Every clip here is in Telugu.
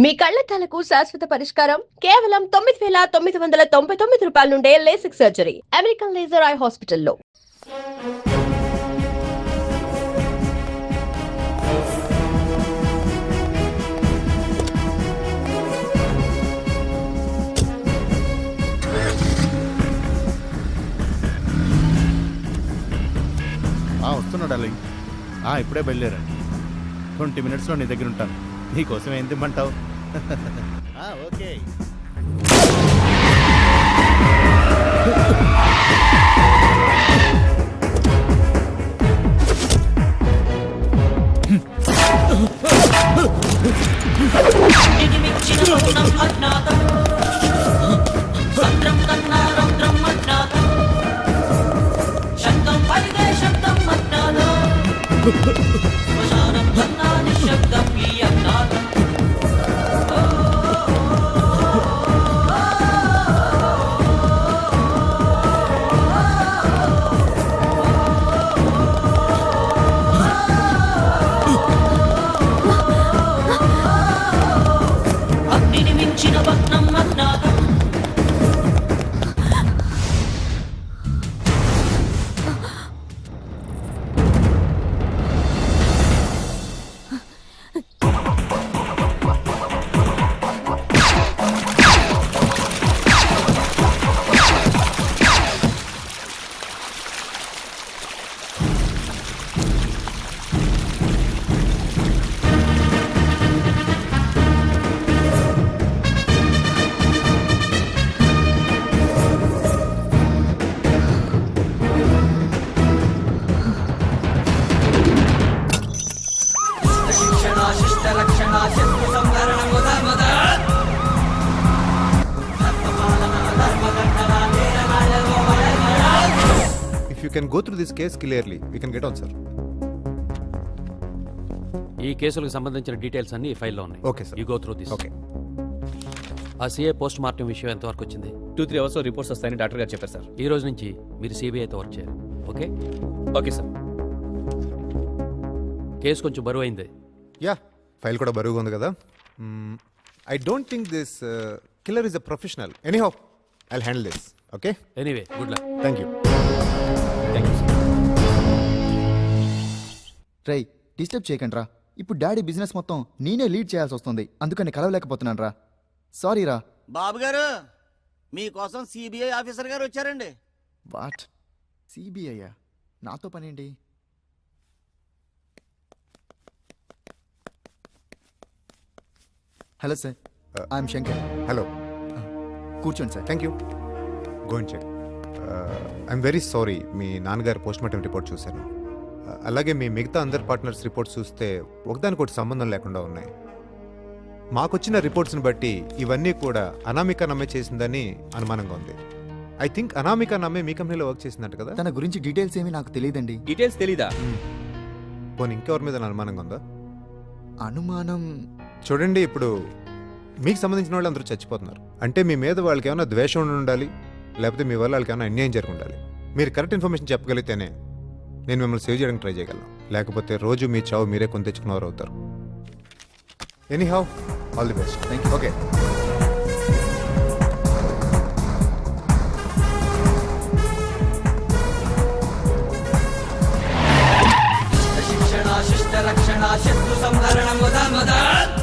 మీ కళ్లద్దాలకు శాశ్వత పరిష్కారం కేవలం 9,999 రూపాయల నుండే LASIK surgery American laser eye హాస్పిటల్లో. వస్తున్నా డార్లింగ్. ఇప్పుడే బయలుదేరండి. 20 minutesలో నీ దగ్గర ఉంటాను. నీకోసం ఏం తిమ్మంటావు? Okay. If you can go through this case clearly, we can get on, sir. ఈ కేసులకు సంబంధించిన డీటెయిల్స్ అన్ని ఈ ఫైల్లో ఉన్నాయి. Okay, sir. You go through this. Okay. ఆ సిఐ పోస్ట్ మార్టం విషయం ఎంతవరకు వచ్చింది? 2-3 అవర్స్లో రిపోర్ట్స్ వస్తాయని డాక్టర్ గారు చెప్పారు సార్. ఈ రోజు నుంచి మీరు సిబిఐతో వర్క్ చేయాలి. Okay okay sir. కేసు కొంచెం బరువు అయింది. Yeah, file kuda baruga undi kada. I don't think this killer is a professional. Anyhow, I'll handle this. Okay? Anyway good luck. Thank you. Thank you sir. రై డిస్టర్బ్ చేయకండి రా. ఇప్పుడు డాడీ బిజినెస్ మొత్తం నేనే లీడ్ చేయాల్సి వస్తుంది. అందుకని కలవలేకపోతున్నాను రా. సారీ రా. బాబు గారు మీకోసం సిబిఐ ఆఫీసర్ గారు వచ్చారండి. వాట్? సిబిఐయా? నాతో పనేంటి? Hello sir, I'm Shankar. Hello. కూర్చోండి sir. Thank you. Go and check. I'm very sorry. మీ నాన్నగారు పోస్ట్ మార్టం రిపోర్ట్ చూశాను. అలాగే మీ మిగతా అందరు పార్ట్నర్స్ రిపోర్ట్స్ చూస్తే ఒకదానికొకటి సంబంధం లేకుండా ఉన్నాయి. మాకొచ్చిన రిపోర్ట్స్ని బట్టి ఇవన్నీ కూడా అనామిక నమ్మే చేసిందని అనుమానంగా ఉంది. ఐ థింక్ అనామిక నమ్మే మీ కంపెనీలో వర్క్ చేసిందంట కదా? తన గురించి డీటెయిల్స్ ఏమీ నాకు తెలియదండి. డీటెయిల్స్ తెలీదా? పోనీ ఇంకెవరి మీద అనుమానంగా ఉందా? అనుమానం చూడండి, ఇప్పుడు మీకు సంబంధించిన వాళ్ళు అందరూ చచ్చిపోతున్నారు అంటే మీ మీద వాళ్ళకి ఏమైనా ద్వేషం ఉండి ఉండాలి, లేకపోతే మీ వల్ల వాళ్ళకి ఏమైనా అన్యాయం జరిగి ఉండాలి. మీరు కరెక్ట్ ఇన్ఫర్మేషన్ చెప్పగలిగితేనే నేను మిమ్మల్ని సేవ్ చేయడానికి ట్రై చేయగలను. లేకపోతే రోజు మీ చావు మీరే కొని తెచ్చుకున్నవారు అవుతారు. Anyhow, all the best. Thank you. Okay.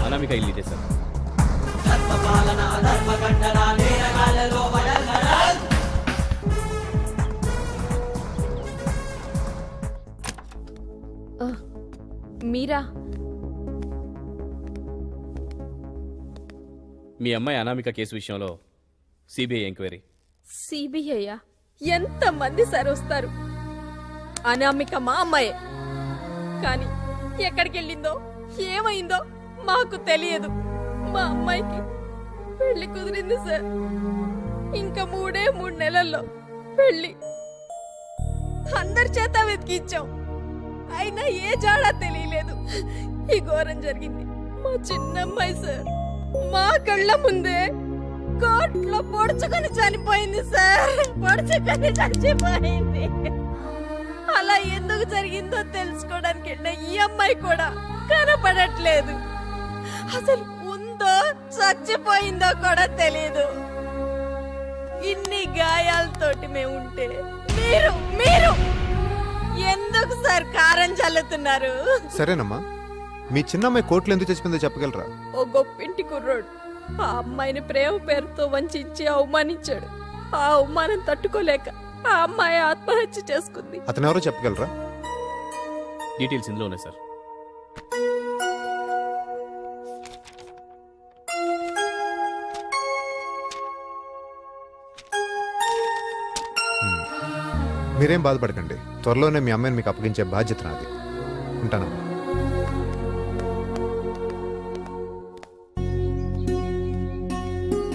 Anamika ఇల్లు ఇదే సార్. మీరా? మీ అమ్మాయి అనామిక కేసు విషయంలో సిబిఐ ఎంక్వైరీ. సిబిఐయా? ఎంతమంది సార్ వస్తారు? అనామిక మా అమ్మాయే, కానీ ఎక్కడికి వెళ్ళిందో ఏమైందో మాకు తెలియదు. మా అమ్మాయికి పెళ్లి కుదిరింది సార్. ఇంకా 3 నెలల్లో పెళ్లి. అందరి చేత వెతికించాం, అయినా ఏ జాడా తెలియలేదు. ఈ ఘోరం జరిగింది మా చిన్నమ్మాయి సార్. మా కళ్ళ ముందే కోట్లో పొడుచుకొని చనిపోయింది సార్. పొడుచుకొని చచ్చిపోయింది. అలా ఎందుకు జరిగిందో తెలుసుకోవడానికి ఈ అమ్మాయి కూడా కనపడట్లేదు. అసలు ఉందో చచ్చిపోయిందో కూడా తెలీదు. ఇన్ని గాయాలతోటి మేము ఉంటే మీరు మీరు ఎందుకు సార్ కారం చల్లుతున్నారు? సరేనమ్మా, మీ చిన్నమ్మాయి కోర్టులో ఎందుకు చచ్చిపోయిందో చెప్పగలరా? ఓ గొప్పింటి కుర్రోడు ఆ అమ్మాయిని ప్రేమ పేరుతో వంచి అవమానించాడు. ఆ అవమానం తట్టుకోలేక ఆ అమ్మాయి ఆత్మహత్య చేసుకుంది. అతను ఎవరో చెప్పగలరా? డీటెయిల్స్ ఇందులో ఉన్నాయి సార్. మీరేం బాధపడకండి, త్వరలోనే మీ అమ్మాయిని మీకు అప్పగించే బాధ్యత నాది. ఉంటానమ్మా.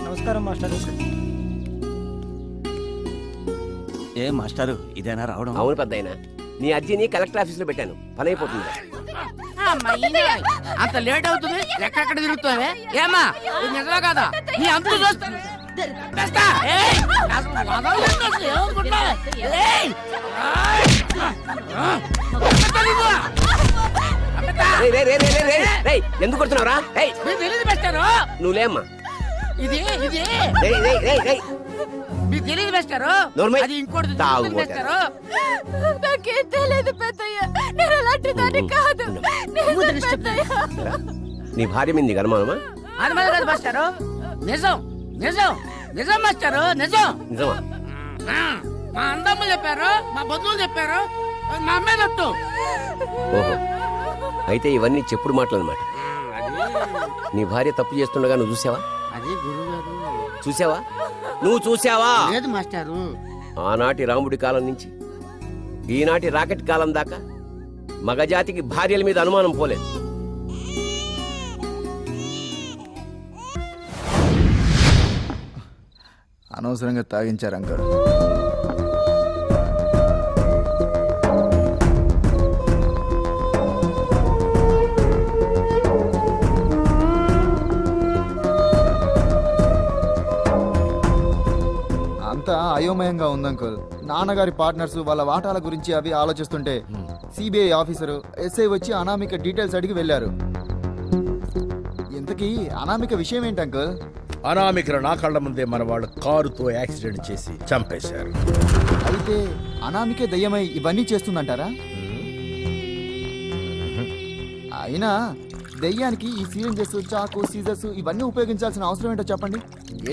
నమస్కారం మాస్టర్. ఏ మాస్టారు ఇదేనా రావడం? అవును పెద్దయినా, నీ అర్జీని కలెక్టర్ ఆఫీస్ లో పెట్టాను, పని అయిపోతుంది. అంత లేట్ అవుతుంది, ఎక్కడెక్కడ తిరుగుతావే? ఏమా ఇది నిజమే కదా? నీ అంత ఎందుకు కొడుతున్నావురా? తెలియదు మాస్టారు. నువ్వులేమ్మా. ఇది ఇది మీకు తెలియదు మాస్టారు. నోర్మై. అది ఇంకోటి తాగు మాస్టారు. నాకేం తెలియదు పెద్దయ్య, నేను అలాంటి దాన్ని కాదు. నిజం పెద్దయ్య. నీ భార్య మీద నీకు అనుమానమా? అది మరి కాదు మాస్టారు, నిజం నిజం నిజం మాస్టారు, నిజం. నిజమా? మా అందమ్మ చెప్పారు, మా బంధువులు చెప్పారు, మా అమ్మాయి తట్టు. ఓహో, అయితే ఇవన్నీ చెప్పుడు మాటలు అన్నమాట. నీ భార్య తప్పు చేస్తుండగా నువ్వు చూసావా? అది గురుగారు. చూసావా? నువ్వు చూసావా? లేదు మాస్టారు. ఆనాటి రాముడి కాలం నుంచి ఈనాటి రాకెట్ కాలం దాకా మగజాతికి భార్యల మీద అనుమానం పోలేదు. అనవసరంగా తాగించారు అంకుల్. అంతా అయోమయంగా ఉంది అంకుల్. నాన్నగారి పార్ట్నర్స్ వాళ్ళ వాటాల గురించి అవి ఆలోచిస్తుంటే సిబిఐ ఆఫీసరు ఎస్ఐ వచ్చి అనామిక డీటెయిల్స్ అడిగి వెళ్ళారు. ఇంతకీ అనామిక విషయం ఏంటి అంకుల్? అనామికను నా కళ్ళ ముందే మన వాళ్ళు కారుతో యాక్సిడెంట్ చేసి చంపేశారు. అయితే అనామికే దయ్యమై ఇవన్నీ చేస్తుందంటారా? అయినా దయ్యానికి ఈ సిరింజెస్, చాకు, సీజర్స్ ఇవన్నీ ఉపయోగించాల్సిన అవసరం ఏంటో చెప్పండి.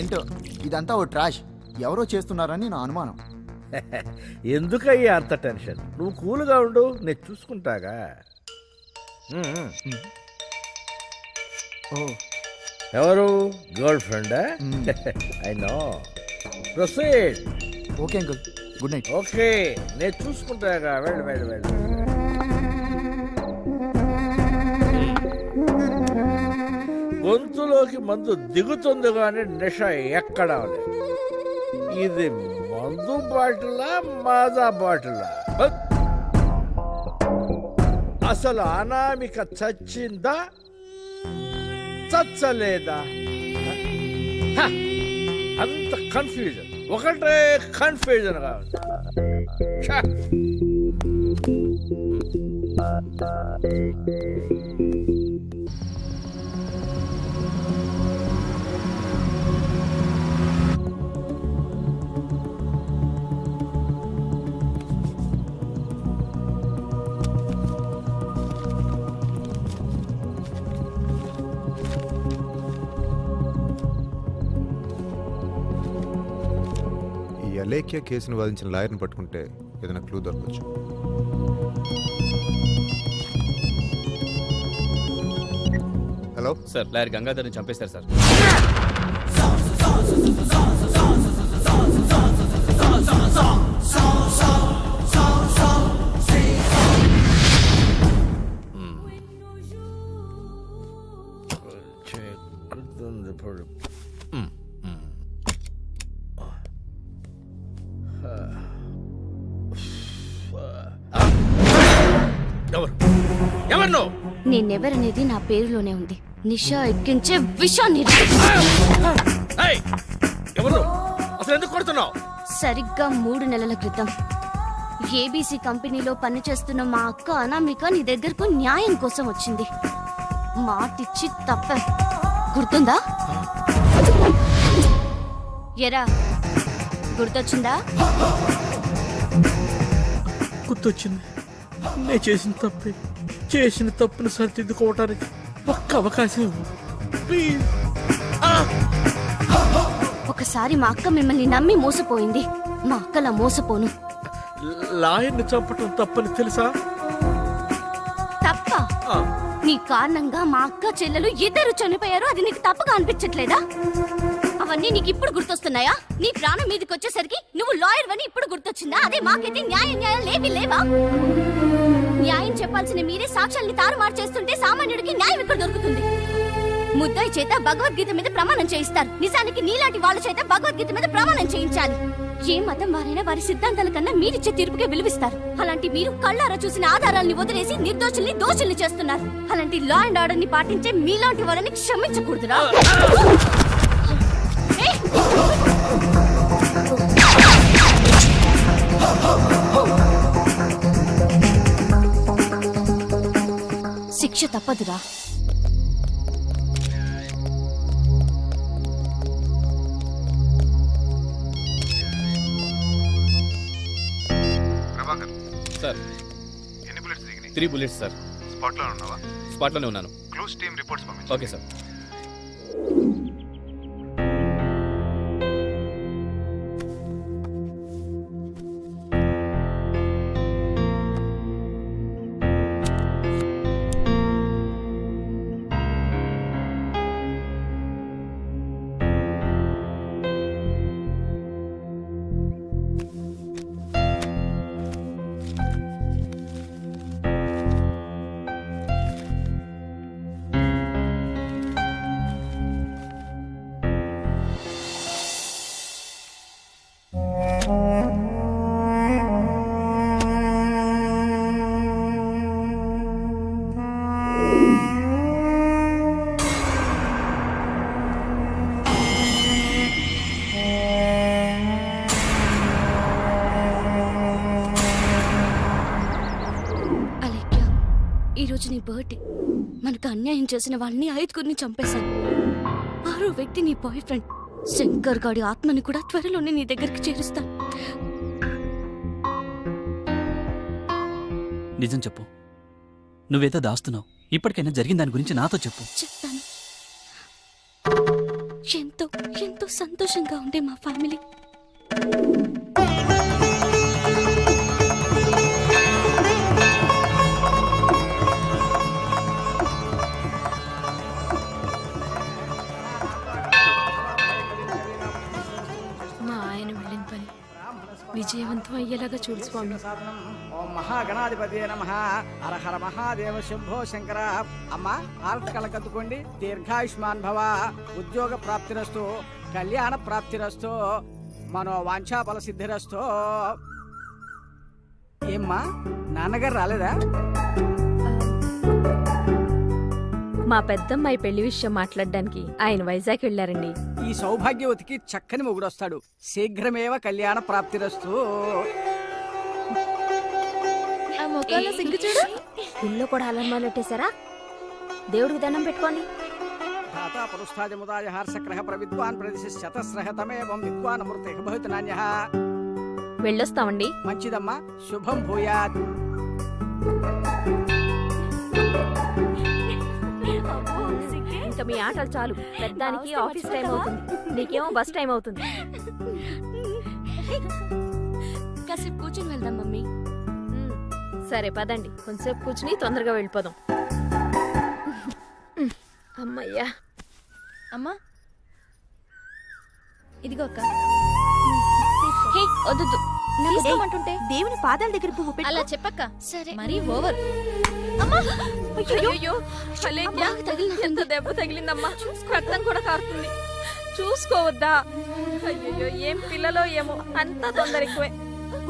ఏంటో ఇదంతా ఓ ట్రాష్, ఎవరో చేస్తున్నారని నా అనుమానం. ఎందుకయ్యా అంత టెన్షన్? నువ్వు కూల్గా ఉండు, నేను చూసుకుంటాగా. ఓ ఎవరు? గర్ల్ ఫ్రెండా? I know. Proceed. Okay uncle, good night. Okay, నేను చూసుకుంటాగా. వెళ్ళు వెళ్ళు వెళ్ళు. గొంతులోకి మందు దిగుతుంది కానీ నిష ఎక్కడా లేదు. ఇది మందు బాటిలా మాదా బాటిలా? అసలు అనామిక చచ్చిందా చచ్చలేదా? అంత కన్ఫ్యూజన్, ఒకటే కన్ఫ్యూజన్ కావాలి. అలేఖ్య కేసును వాదించిన లాయర్ని పట్టుకుంటే ఏదైనా క్లూ దొరకచ్చు. హలో సార్, లాయర్ గంగాధర్ని చంపేశారు సార్. ఎవరు? నేనెవరనేది నా పేరులోనే ఉంది. నిషా ఎక్కించే విషాన్ని. ఎవరు? అసలు ఎందుకు కొడుతున్నావు? సరిగ్గా 3 నెలల క్రితం ఏబీసీ కంపెనీలో పనిచేస్తున్న మా అక్క అనామిక నీ దగ్గరకు న్యాయం కోసం వచ్చింది. మాటిచ్చి తప్ప గుర్తుందా? ఎరా గుర్తొచ్చిందా? గుర్తొచ్చింది. నేను చేసిన తప్పును సరిదిద్దుకోవటానికి ఒక్క అవకాశం ఇవ్వు. ప్లీజ్. ఒకసారి మా అక్క మిమ్మల్ని నమ్మి మోసపోయింది. మా అక్కలా మోసపోను. లాయర్ని చంపటం తప్పని తెలుసా? తప్ప? ఆ, నీ కారణంగా మా అక్క చెల్లెలు ఇద్దరు చనిపోయారు. అది నీకు తప్పుగా అనిపించట్లేదా? అవన్నీ నీకు ఇప్పుడు గుర్తొస్తున్నాయా? నీ ప్రాణం మీదకి వచ్చేసరికి నువ్వు లాయర్ అని ఇప్పుడు గుర్తొచ్చిందా? అదే మాకైతే న్యాయం లేవా? న్యాయం చెప్పాల్సిన మీరే సాక్ష్యాల్ని తారుమారు చేస్తుంటే సామాన్యుడికి న్యాయం ఎక్కడ దొరుకుతుంది? ముద్దాయి చేత భగవద్గీత మీద ప్రమాణం చేయిస్తారు. నిజానికి నీలాంటి వాళ్ళ చేత భగవద్గీత మీద ప్రమాణం చేయించాలి. ఏ మతం వారైనా వారి సిద్ధాంతాల కన్నా మీరిచ్చే తీర్పుకే విలువిస్తారు. అలాంటి మీరు కళ్ళారా చూసిన ఆధారాల్ని వదిలేసి నిర్దోషుల్ని దోషుల్ని చేస్తున్నారు. అలాంటి లా అండ్ ఆర్డర్ ని పాటించే మీలాంటి వాళ్ళని క్షమించకూడదురా. ఏయ్! శిక్ష తప్పదురా. Sir 3 bullets sir. స్పాట్లోనే ఉన్నాను. Okay sir. ఈరోజు నీ బర్త్డే. మనకు అన్యాయం చేసిన వాళ్ళని 5గురిని చంపేశాను. 6వ వ్యక్తి నీ బాయ్ ఫ్రెండ్ శంకర్ గాడి ఆత్మని కూడా త్వరలోనే నీ దగ్గరికి చేరుస్తాను. నిజం చెప్పు. నువ్వేదో దాస్తున్నావు. ఇప్పటికైనా జరిగిన దాని గురించి నాతో చెప్పు. చెప్తాను. ఎంతో ఎంతో సంతోషంగా ఉండే మా ఫ్యామిలీ విజయవంతం అయ్యేలాగా చూడు స్వామి. ఓం మహాగణాధిపతి నమః. హరహర మహాదేవ శంభో శంకర. అమ్మ ఆల్ట్ కలకత్తుకోండి. దీర్ఘాయుష్మాన్ భవ. ఉద్యోగ ప్రాప్తిరస్తు, కళ్యాణ ప్రాప్తిరస్తు, మనో వాంఛాఫల సిద్ధిరస్తు. ఏమ్మా నాన్నగారు రాలేదా? మా పెద్దమ్మాయి పెళ్లి విషయం మాట్లాడడానికి ఆయన వైజాగ్ వెళ్ళారండి. ఈ సౌభాగ్యవతికి చక్కని మొగుడొస్తాడు. శీఘ్రమేవ కళ్యాణ ప్రాప్తిరస్తు. సిగ్గు చూడు. ఇల్లు కూడా అలమాలెట్టేశారా? దేవుడికి దండం పెట్టుకోండి. ధాతా పురుస్తాజముదాయ హర్షగ్రహ ప్రవిద్వాన్ ప్రదిశతస్రహ తమేవం విద్వాన్ అమృతే భవతి నాన్యః. వెళ్ళొస్తామండి. మంచిదమ్మా. శుభం భూయాత్. ఇంకా మీ ఆటలు చాలు. పెద్దానికి ఆఫీస్ టైం అవుతుంది, నీకేమో బస్ టైం అవుతుంది. కాసేపు కూర్చొని వెళ్దాం మమ్మీ. సరే పదండి, కొంచెంసేపు కూర్చుని తొందరగా వెళ్ళిపోదాం. అమ్మయ్యా. అమ్మా ఇదిగో అక్క. వద్దు తీసుకోమంటుంటే దేవుని పాదాల దగ్గర పువ్వు పెట్టు. అలా చెప్పక్క. సరే మరీ ఓవర్. అయ్యో ఎంత దెబ్బ తగిలిందమ్మా. రక్తం కూడా కారుతుంది. చూసుకోవద్దా? అయ్యో ఏం పిల్లలో ఏమో, అంతా తొందర ఎక్కువే.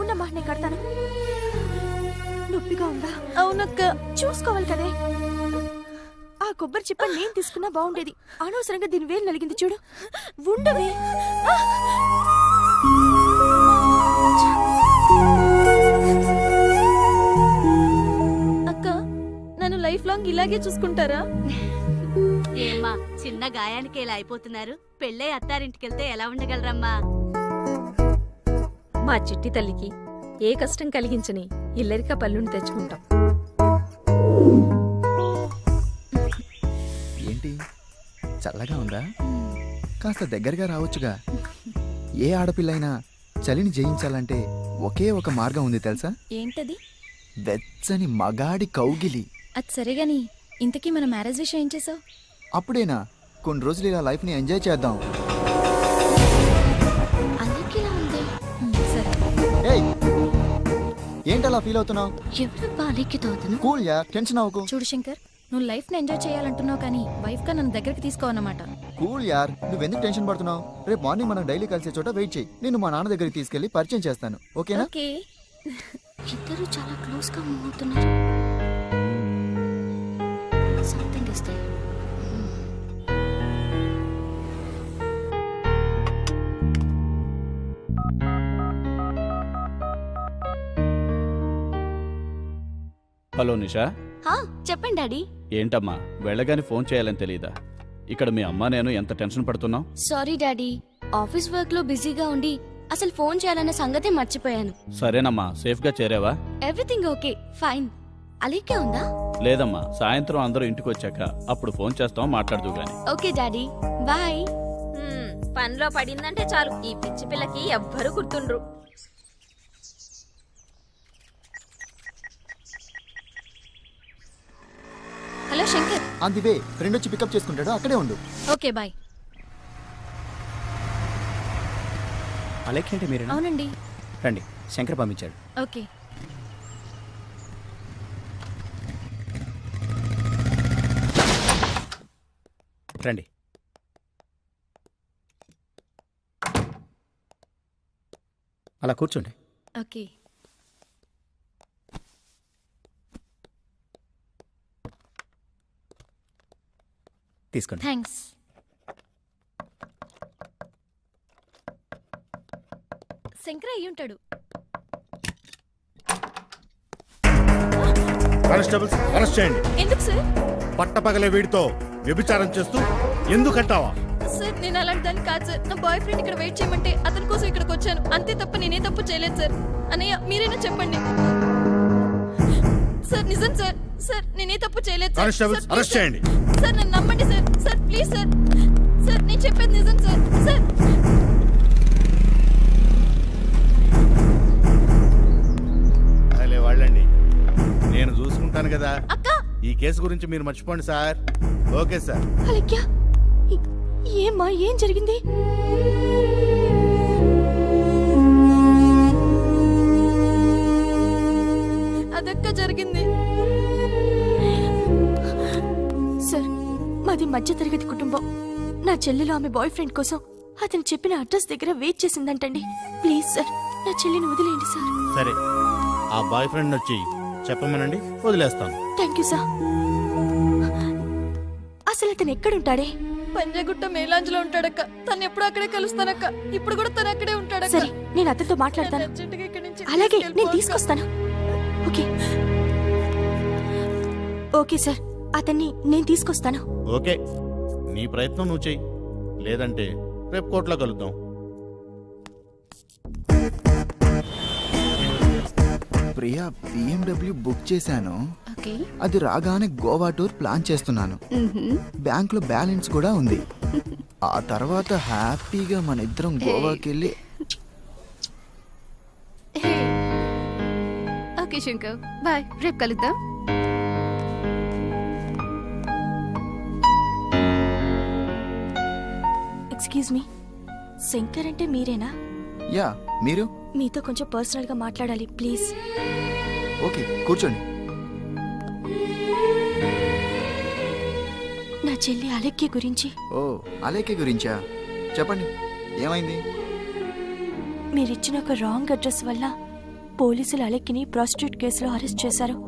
ఉండమ్మా నేను కడతాను. నొప్పిగా ఉందా? అవునక్క. చూసుకోవాలి కదే. ఆ కొబ్బరి చిప్ప నేను తీసుకున్నా బాగుండేది. అనవసరంగా దీని వేలు నలిగింది చూడు. ఉండవే. అక్క నన్ను లైఫ్ లాంగ్ ఇలాగే చూసుకుంటారా? ఏంటమ్మా చిన్న గాయానికి ఇలా అయిపోతున్నారు? పెళ్ళై అత్తారింటికెళ్తే ఎలా ఉండగలరమ్మా? మా చిట్టి తల్లికి ఏ కష్టం కలిగించని ఇల్లరిక పళ్ళుని తెచ్చుకుంటాం. ఏంటి చల్లగా ఉందా? కాస్త దగ్గరగా రావచ్చుగా. ఏ ఆడపిల్లైనా చలిని జయించాలంటే ఒకే ఒక మార్గం ఉంది తెలుసా? ఏంటది? వెచ్చని మగాడి కౌగిలి. అది సరేగాని ఇంతకీ మన మ్యారేజ్ విషయం ఏం చేసావు? అప్పుడేనా? కొన్ని రోజులు ఇలా లైఫ్ని ఎంజాయ్ చేద్దాం. అలెక్కిలా ఉంది. సరే. ఏయ్ ఏంటలా ఫీల్ అవుతున్నావు? ఎవరబ్బా అలెక్కితో అతను? కూల్ యా, టెన్షన్ అవ్వకు. చూడు శంకర్, నువ్వు లైఫ్ ని ఎంజాయ్ చేయాలంటున్నావు కానీ వైఫ్ గా నన్ను దగ్గరికి తీసుకోవన్నమాట. కూల్ యార్, నువ్వెందుకు టెన్షన్ పడుతున్నావు? రేపు మార్నింగ్ మనం డైలీ కలిసే చోట వెయిట్ చేయి. నేను మా నాన్న దగ్గరికి తీసుకెళ్లి పరిచయం చేస్తాను, ఓకేనా? ఓకే. ఇద్దరు చాలా క్లోజ్ గా మూవ్ అవుతున్నారు. Something is there. Hello Nisha, చెప్పండి డాడీ. ఏంటమ్మా వెళ్ళగాని ఫోన్ చేయాలని తెలీదా? ఇక్కడ మీ అమ్మ నేను ఎంత టెన్షన్ పడుతున్నాం. సారీ డాడీ, ఆఫీస్ వర్క్ లో బిజీగా ఉండి అసలు ఫోన్ చేయాలన్న సంగతే మర్చిపోయాను. సరేనమ్మా, సేఫ్గా చేరావా? Everything okay, fine. అలీకే ఉందా? లేదమ్మా, సాయంత్రం అందరూ ఇంటికి వచ్చాక అప్పుడు ఫోన్ చేస్తాం, మాట్లాడుతూ గాని. Okay daddy, bye. పనిలో పడిందంటే చాలు ఈ పిచ్చి పిల్లకి ఎవ్వరూ గుర్తుండ్రు. హలో శంకర్. అందువే ఫ్రెండ్ వచ్చి పికప్ చేసుకుంటాడు, అక్కడే ఉండు. Okay bye. అలెక్కి అంటే మీరు? అవునండి. రండి, శంకర్ పంపించాడు. ఓకే. రండి. అలా కూర్చోండి. ఓకే. తీసుకోండి. థ్యాంక్స్. శంకర్ అయ్యి ఉంటాడు. కానిస్టేబుల్స్ అరెస్ట్ చేయండి. ఎందుకు సార్? పట్టపగలే వీడితో వ్యభిచారం చేస్తూ ఎందుకంటావా? సార్ నేను అలాంటి దాన్ని కాదు సార్. నా బాయ్ ఫ్రెండ్ ఇక్కడ వెయిట్ చేయమంటే అతని కోసం ఇక్కడికి వచ్చాను, అంతే తప్ప నేనే తప్పు చేయలేదు సార్. అన్నయ్య మీరైనా చెప్పండి సార్. నిజం సార్. సార్ నేనే తప్పు చేయలేదు సార్. కానిస్టేబుల్స్ అరెస్ట్ చేయండి. సార్ నన్ను నమ్మండి sir. Sir please sir. Sir నేను చెప్పేది నిజం సార్. సార్ అలే వాళ్ళండి, నేను చూసుకుంటాను కదా. అక్క. ఈ కేసు గురించి మీరు మర్చిపోండి సార్. Okay sir. అలెక్యా, ఏమ్మా ఏం జరిగింది? అదక్క జరిగింది సార్. మాది మధ్యతరగతి కుటుంబం. నా చెల్లెలు ఆమె బాయ్ ఫ్రెండ్ కోసం అతను చెప్పిన అడ్రస్ దగ్గర వెయిట్ చేసిందంటండి. ప్లీజ్ సార్, నా చెల్లిని వదిలేయండి సార్. సరే, ఆ బాయ్ ఫ్రెండ్ వచ్చి చెప్పమనండి, వదిలేస్తాను. Thank you sir. అసలు అతను ఎక్కడుంటాడే? పంజాగుట్ట మేలాంజ్లో ఉంటాడక్క. తను ఎప్పుడు అక్కడే కలుస్తానక్క. ఇప్పుడు కూడా తను అక్కడే ఉంటాడక్క. సరే, నేను అతనితో మాట్లాడతాను. అలాగే, నేను తీసుకొస్తాను. ఓకే ఓకే సార్, అతన్ని నేను తీసుకొస్తాను. ఓకే, నీ ప్రయత్నం నువ్వు చెయ్యి, లేదంటే రేపు కోర్టులో కలుద్దాం. ప్రియా, BMW బుక్ చేశాను. ఓకే. అది రాగానే గోవా టూర్ ప్లాన్ చేస్తున్నాను. బ్యాంక్ లో బ్యాలెన్స్ కూడా ఉంది. ఆ తర్వాత హ్యాపీగా మన ఇద్దరం గోవాకి వెళ్ళి. Okay Shankar, bye. రేపు కలుద్దాం. ఎక్స్క్యూజ్ మీ, శంకర్ అంటే మీరేనా? యా, మీరు? మీతో కొంచెం పర్సనల్ గా మాట్లాడాలి, ప్లీజ్. ఓకే, కూర్చోండి. నా చెల్లి అలెక్కి గురించి. ఓ, అలేకే గురించా? చెప్పండి, ఏమైంది? మీరిచ్చిన ఒక రాంగ్ అడ్రస్ వల్ల పోలీసులు అలెక్కిని ప్రాస్టిట్యూట్ కేసులో అరెస్ట్ చేశారు.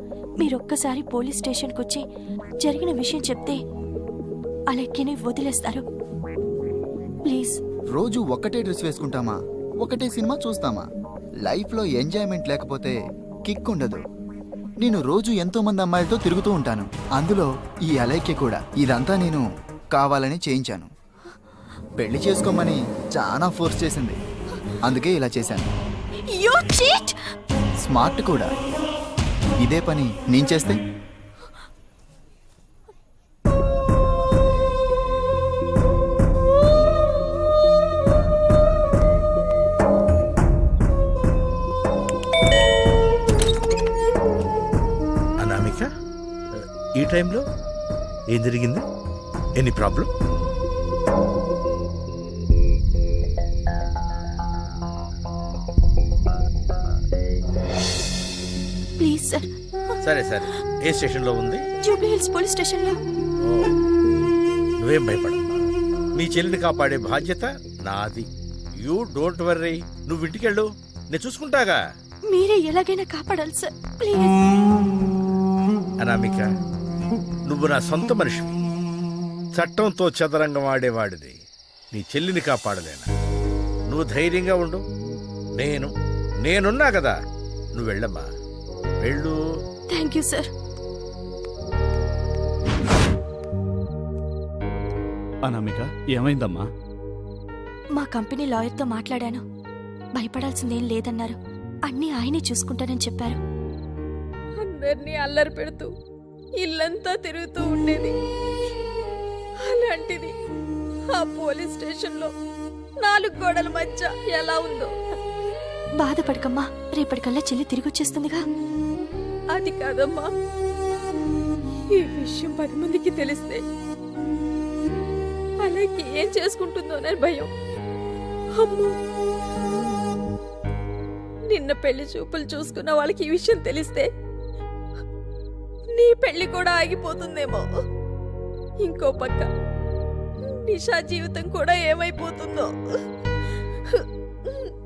మీరొక్కసారి పోలీస్ స్టేషన్కి వచ్చి జరిగిన విషయం చెప్తే అలెక్కిని వదిలేస్తారు, ప్లీజ్. రోజు ఒక్కటే డ్రెస్ వేసుకుంటామా? ఒకటే సినిమా చూస్తామా? లైఫ్లో ఎంజాయ్మెంట్ లేకపోతే కిక్ ఉండదు. నేను రోజు ఎంతో మంది అమ్మాయిలతో తిరుగుతూ ఉంటాను, అందులో ఈ అలైకే కూడా. ఇదంతా నేను కావాలని చేయించాను. పెళ్లి చేసుకోమని చాలా ఫోర్స్ చేసింది, అందుకే ఇలా చేశాను. You cheat. స్మార్ట్ కూడా. ఇదే పని నేను చేస్తే అనామిక, ఈ టైంలో ఏం జరిగింది? Any problem? Please sir. సరే సరే, ఏ స్టేషన్లో ఉంది? జూబ్లీ హిల్స్ పోలీస్ స్టేషన్లో. నువ్వేం భయపడ, నీ చెల్లిని కాపాడే బాధ్యత నాది. యూ డోంట్ వర్రీ, నువ్వు ఇంటికెళ్ళు, నేను చూసుకుంటాగా. మీరే ఎలాగైనా కాపాడాలి సార్, ప్లీజ్. అనామిక, నువ్వు నా సొంత మనిషివి. చట్టంతో చదరంగం ఆడేవాడిది. నీ చెల్లిని కాపాడలేనా? నువ్వు ధైర్యంగా ఉండు, నేనున్నా కదా. నువ్వు వెళ్ళమ్మా, వెళ్ళు. Thank you sir. అనామిక, ఏమైందమ్మా? మా కంపెనీ లాయర్తో మాట్లాడాను. భయపడాల్సిందేం లేదన్నారు. అన్నీ ఆయనే చూసుకుంటానని చెప్పారు. అందరినీ అల్లరి పెడుతూ ఇల్లంతా తిరుగుతూ ఉండేది. అలాంటిది ఆ పోలీస్ స్టేషన్లో 4 గోడల మధ్య ఎలా ఉందో. బాధపడకమ్మా, రేపటికల్లా చెల్లి తిరిగొచ్చేస్తుందిగా. అది కాదమ్మా, ఈ విషయం 10 మందికి తెలిస్తే అలాగే ఏం చేసుకుంటుందోనని భయం. అమ్మో, నిన్న పెళ్లి చూపులు చూసుకున్న వాళ్ళకి ఈ విషయం తెలిస్తే నీ పెళ్లి కూడా ఆగిపోతుందేమో. ఇంకో పక్క నిషా జీవితం కూడా ఏమైపోతుందో.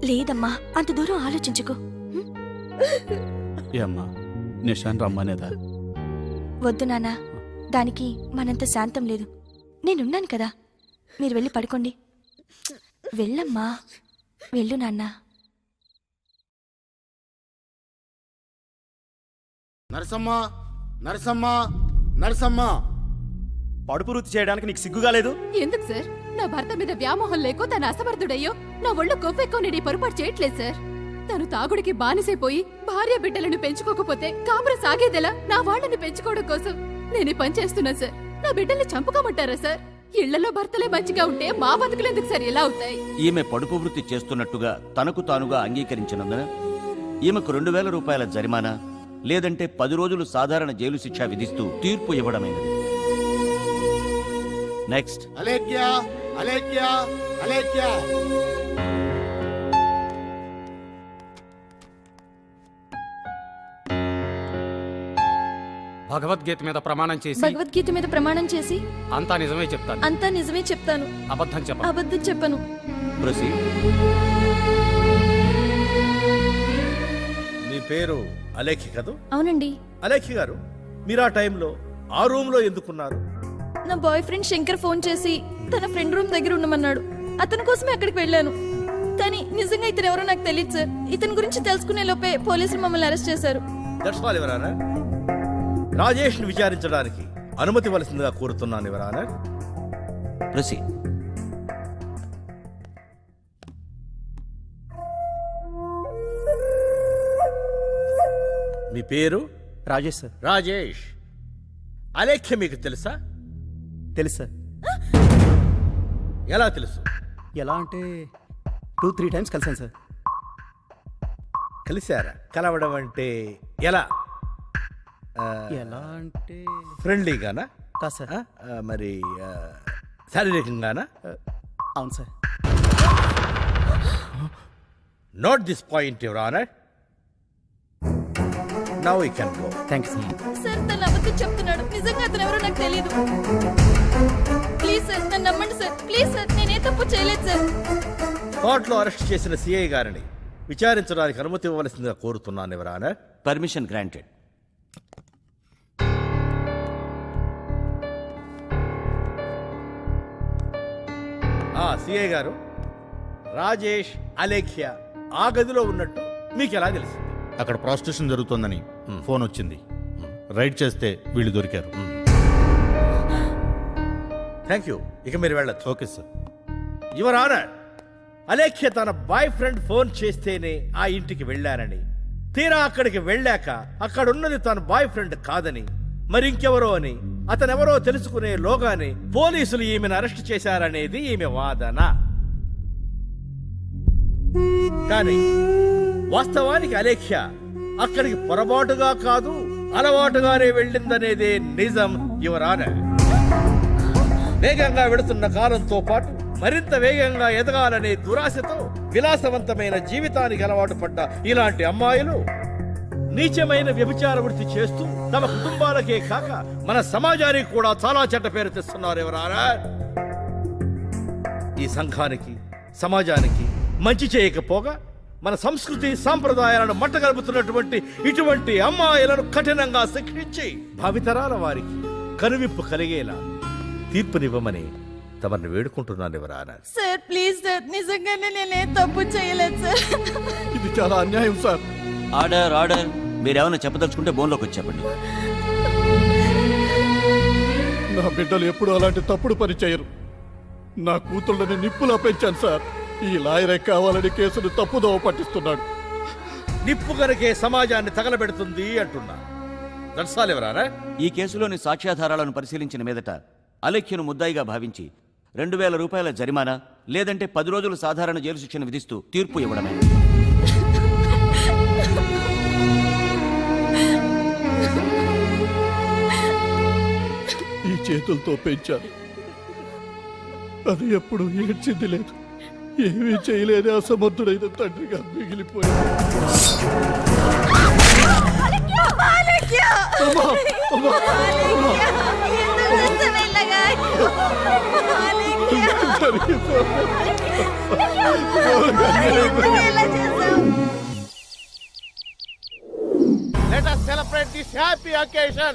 లేదమ్మా, అంత దూరం ఆలోచించుకో. ఏమ్మా, నిషాన్ రమ్మనేదా? వద్దు నాన్న, దానికి మనంత శాంతం లేదు. నేనున్నాను కదా, మీరు వెళ్ళి పడుకోండి. వెళ్ళమ్మా, వెళ్ళు నాన్న. నరసమ్మా, నరసమ్మా, నరసమ్మా. పడుపు వృత్తి చేయడానికి నీకు సిగ్గుగా లేదు? ఎందుకు సార్? నా భర్త మీద వ్యామోహం లేకో తన అసమర్థుడయ్యో నా ఒళ్ళు కొవ్వెక్కువ నేను పొరపాటు చేయట్లేదు సార్. తను తాగుడికి బానిసైపోయి భార్య బిడ్డలను పెంచుకోకపోతే కాపురం సాగేదెలా? నా వాళ్ళని పెంచుకోవడం కోసం నేను ఈ పని చేస్తున్నా సార్. నా బిడ్డల్ని చంపుకోమంటారా సార్? ఇళ్లలో భర్తలే మంచిగా ఉంటే మా బతుకులెందుకు సార్ ఎలా అవుతాయి? ఈమె పడుపు వృత్తి చేస్తున్నట్టుగా తనకు తానుగా అంగీకరించినందున ఈమెకు 2000 రూపాయల జరిమానా లేదంటే 10 రోజులు సాధారణ జైలు శిక్ష విధిస్తూ తీర్పు ఇవ్వడమైనది. నెక్స్ట్. అలేఖ్యా, అలేఖ్యా, అలేఖ్యా. భగవద్గీత మీద ప్రమాణం చేసి భగవద్గీత మీద ప్రమాణం చేసి అంతా నిజమే చెప్తాను, అంతా నిజమే చెప్తాను, అబద్ధం చెప్పను. ప్రొసీడ్. మీ పేరు అలేఖ్య కదూ? అవునండి. అలేఖ్య గారు, మీరు ఆ టైంలో ఆ రూమ్ లో ఎందుకున్నారు? నా బాయ్ ఫ్రెండ్ శంకర్ ఫోన్ చేసి తన ఫ్రెండ్ రూమ్ దగ్గర ఉండమన్నాడు. అతని కోసమే అక్కడికి వెళ్ళాను. కానీ నిజంగా ఇతను ఎవరో నాకు తెలియదు సార్. ఇతని గురించి తెలుసుకునే లోపే పోలీసులు మమ్మల్ని అరెస్ట్ చేశారు. That's all your honour. Rajesh ని విచారించడానికి అనుమతి ఇవ్వాల్సిందిగా కోరుతున్నాను యువర్ ఆనర్. ప్రొసీడ్. మీ పేరు? రాజేష్ సార్. రాజేష్. అలేఖ్య మీకు తెలుసా? తెలుసు సార్. ఎలా తెలుసు? ఎలా అంటే 2-3 టైమ్స్ కలిసాను సార్. కలిశారా? కలవడం అంటే ఎలా? ఎలా అంటే ఫ్రెండ్లీగానా? కాదు సార్. మరి శారీరకంగానా? అవును sir. Note this point your honour. Now you can go. Thank you sir. Sir, తను అబద్ధం చెప్తున్నాడు. నిజంగా అతను ఎవరో నాకు తెలియదు. ప్లీజ్ సార్, నన్ను నమ్మండి సార్. ప్లీజ్ సార్, నేనే తప్పు చేయలేదు సార్. కోర్టులో అరెస్ట్ చేసిన సిఐ గారిని విచారించడానికి అనుమతి ఇవ్వవలసిందిగా కోరుతున్నాను your honour. Permission granted. CI గారు, రాజేష్, అలేఖ్య ఆ గదిలో ఉన్నట్టు మీకు ఎలా తెలిసింది? అక్కడ ప్రాస్టిట్యూషన్ జరుగుతోందని ఫోన్ వచ్చింది. రైడ్ చేస్తే వీళ్ళు దొరికారు. థ్యాంక్ యూ, ఇక మీరు వెళ్ళొచ్చు. Okay sir. Your honour, Alekhya తన బాయ్ ఫ్రెండ్ ఫోన్ చేస్తేనే ఆ ఇంటికి వెళ్ళారని, తీరా అక్కడికి వెళ్ళాక అక్కడున్నది తన బాయ్ ఫ్రెండ్ కాదని, మరింకెవరో అని, అతనెవరో తెలుసుకునే లోగానే పోలీసులు ఈమెను అరెస్ట్ చేశారనేది ఈమె వాదన. కానీ వాస్తవానికి అలేఖ్య అక్కడికి పొరపాటుగా కాదు, అలవాటుగానే వెళ్ళిందనేదే నిజం, యువర్ ఆనర్. వేగంగా వెడుతున్న కాలంతో పాటు మరింత వేగంగా ఎదగాలనే దురాశతో విలాసవంతమైన జీవితానికి అలవాటు పడ్డ ఇలాంటి అమ్మాయిలు నీచమైన వ్యభిచార వృత్తి చేస్తూ తమ కుటుంబాలకే కాక మన సమాజానికి కూడా చాలా చెడ్డ పేరు తెస్తున్నారు ఎవరారా. ఈ సంఘానికి సమాజానికి మంచి చేయకపోగా మన సంస్కృతి సాంప్రదాయాలను మంటగలుపుతున్నటువంటి ఇటువంటి అమ్మాయిలను కఠినంగా శిక్షించి భావితరాల వారికి కనువిప్పు కలిగేలా తీర్పునివ్వమని తమని వేడుకుంటున్నాను ఎవరారా. సార్ ప్లీజ్ సార్, నిజంగానే నేనేం తప్పు చేయలేదు సార్. ఇది చాలా అన్యాయం సార్. ఆర్డర్ ఆర్డర్, మీరేమైనా చెప్పదలుచుకుంటే బోన్లోకి వచ్చి చెప్పండి. నా బిడ్డలు ఎప్పుడు అలాంటి తప్పుడు పని చేయరు. నా కూతుళ్ళని నిప్పులా పెంచాను సార్. ఈ లాయరే కావాలని కేసును తప్పుదోవ పట్టిస్తున్నాడు. నిప్పు కనుకే సమాజాన్ని తగలబెడుతుంది అంటున్నా. దర్శాలు ఎవరారా. ఈ కేసులోని సాక్ష్యాధారాలను పరిశీలించిన మీదట అలేఖ్యను ముద్దాయిగా భావించి 2000 రూపాయల జరిమానా లేదంటే 10 రోజులు సాధారణ జైలు శిక్షను విధిస్తూ తీర్పు ఇవ్వడమే. ఈ చేతులతో పెంచాను, అది ఎప్పుడు ఏడ్చింది లేదు. ఏమీ చేయలేని అసమర్థుడైన తండ్రిగా మిగిలిపోయాడు. Let us celebrate this happy occasion.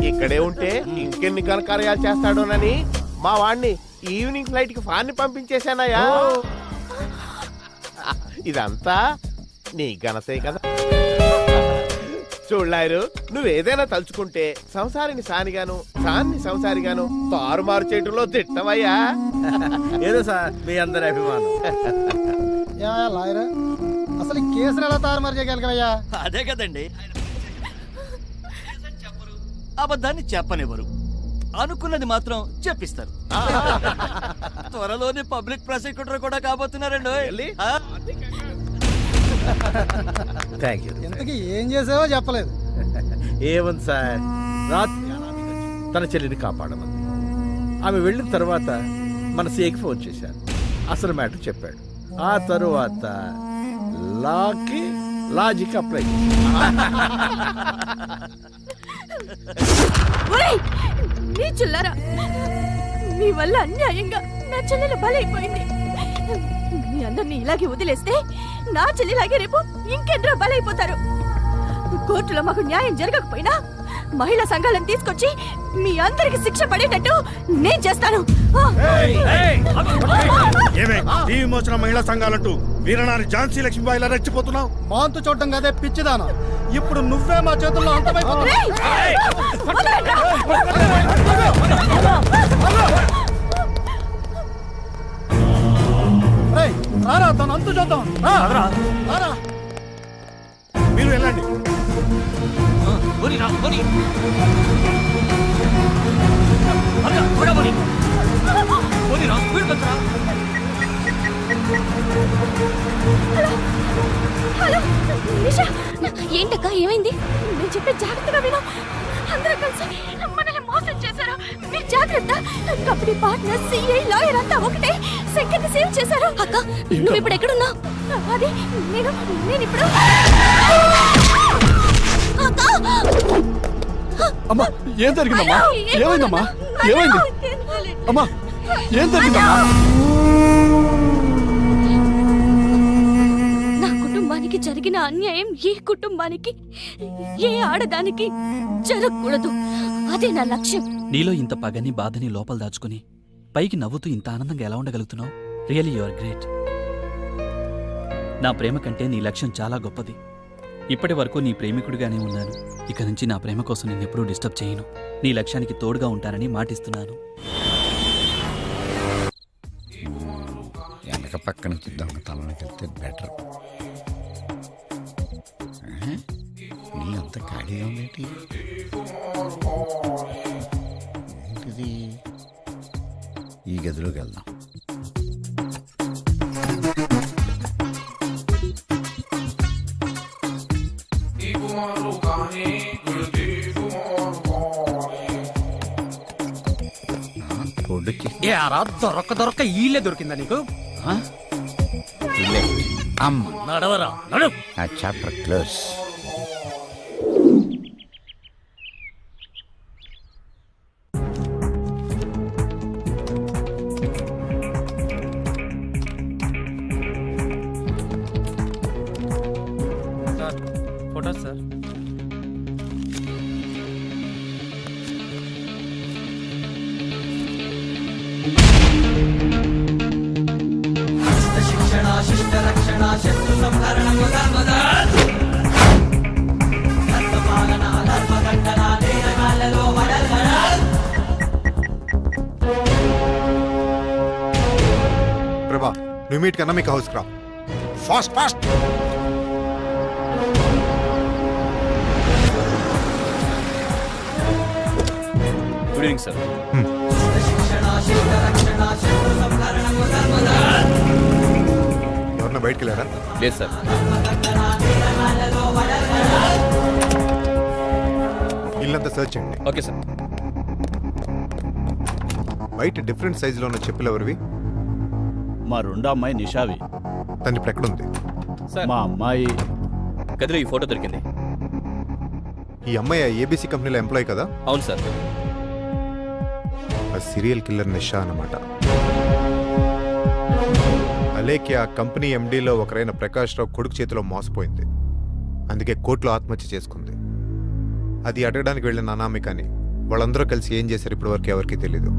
ఇక్కడే ఉంటే ఇంకెన్ని ఘనకార్యాలు చేస్తాడోనని మా వాడిని ఈవినింగ్ ఫ్లైట్ కి ఫాన్ని పంపించేశానయ్యా. ఇదంతా నీ ఘనతే కదా. చూడలారు, నువ్వేదైనా తలుచుకుంటే సంసారిని సానిగాను, సాన్ని సంసారిగాను తారుమారు చేయటంలో తిట్టవయ్యా. ఏదో సార్ మీ అందరి అభిమానం. లాయర్, అసలు ఈ కేసును ఎలా తారుమారు చేయగలిగావయ్యా? అదే కదండి, అబద్ధాన్ని చెప్పనివ్వరు, అనుకున్నది మాత్రం చెప్పిస్తారు. త్వరలోనే పబ్లిక్ ప్రాసిక్యూటర్ కూడా కాబోతున్నారండి. Thank you. ఇంతకీ ఏం చేసావో చెప్పలేదు. ఏముంది సార్, రాత్రి తన చెల్లిని కాపాడమంది. ఆమె వెళ్ళిన తర్వాత మన సీఏకి ఫోన్ చేశాను. అసలు మ్యాటర్ చెప్పాడు. ఆ తరువాత లాజిక్ అప్లై. నీచుల్లారా, మీ వల్ల అన్యాయంగా నా చెల్లెలు బలైపోయింది. మీ అందరినీ ఇలాగే వదిలేస్తే నా చెల్లిలాగే రేపు ఇంకెందరో బలైపోతారు. కోర్టులో మాకు న్యాయం జరగకపోయినా మహిళా సంఘాలను తీసుకొచ్చి మీ అందరికి శిక్ష పడేటట్టు నేను చేస్తాను. టీవీ మోసిన మహిళా సంఘాలంటూ వీరనారి ఝాన్సీ లక్ష్మీబాయిలా రెచ్చిపోతున్నావు. మాంతు చూడటం కదే పిచ్చిదానా, ఇప్పుడు నువ్వే మా చేతుల్లో అంతమైపోతున్నావు. రారా, తను అంతు చూద్దాం. మీరు వెళ్ళండి. హలో నిషా, ఏంటక్క ఏమైంది? నేను చెప్పే జాగ్రత్తగా విను. అందరూ కలిసి మనల్ని మోసం చేశారు. మీరు జాగ్రత్త. కంపెనీ పార్ట్నర్, సిఐ, లాయర్ అంతా ఒకటే. సెకండ్ సేవ్ చేశారు. అక్క, నువ్వు ఇప్పుడు ఎక్కడున్నావు? అది నేను ఇప్పుడు అమ్మా, ఏం జరిగిందమ్మా? ఏమైందమ్మా? ఏమైంది అమ్మా? ఏం జరిగిందమ్మా? నా కుటుంబానికి జరిగిన అన్యాయం ఏ కుటుంబానికి, ఏ ఆడదానికి జరగకూడదు. అదే నా లక్ష్యం. నీలో ఇంత పగని బాధని లోపల దాచుకుని పైకి నవ్వుతూ ఇంత ఆనందంగా ఎలా ఉండగలుగుతున్నావు? Really you are great. నా ప్రేమ కంటే నీ లక్ష్యం చాలా గొప్పది. ఇప్పటి వరకు నీ ప్రేమికుడిగానే ఉన్నాను. ఇక నుంచి నా ప్రేమ కోసం నేను ఎప్పుడూ డిస్టర్బ్ చేయను. నీ లక్ష్యానికి తోడుగా ఉంటానని మాటిస్తున్నాను. వెనక పక్క నుంచి దొంగతనానికి వెళ్తే బెటర్. నీ అంత ఖాళీగా ఉందేంటి? ఏంటిది? ఈ గదిలోకి వెళ్దాం. రోడ్డుకి దొరక్క ఈలే దొరికిందా నీకు? అమ్మ నడవరా నడు. ఆ chapter close. Sir photo sir. ప్రభా నువ్వు మీట్ కన్నా మీకు హౌస్కి రా. Fast fast. Good evening sir. ఎవరన్నా బయటికి వెళ్ళారా? లేదు సార్. ఇల్లంతా సర్చ్ చేయండి. Okay sir. బయట డిఫరెంట్ సైజులో ఉన్న చెప్పులు ఎవరివి? మా రెండో అమ్మాయి నిషావి. తను ఇప్పుడు ఎక్కడుంది? మా అమ్మాయి గదిలో ఈ ఫోటో దొరికింది. ఈ అమ్మాయి ఏబీసీ కంపెనీలో ఎంప్లాయ్ కదా? అవును సార్. ఆ సీరియల్ కిల్లర్ నిషా అన్నమాట. అలేకి ఆ కంపెనీ ఎండీలో ఒకరైన ప్రకాష్ రావు కొడుకు చేతిలో మోసపోయింది. అందుకే కోర్టులో ఆత్మహత్య చేసుకుంది. అది అడగడానికి వెళ్ళిన అనామికని వాళ్ళందరూ కలిసి ఏం చేశారు ఇప్పటివరకు ఎవరికీ తెలీదు.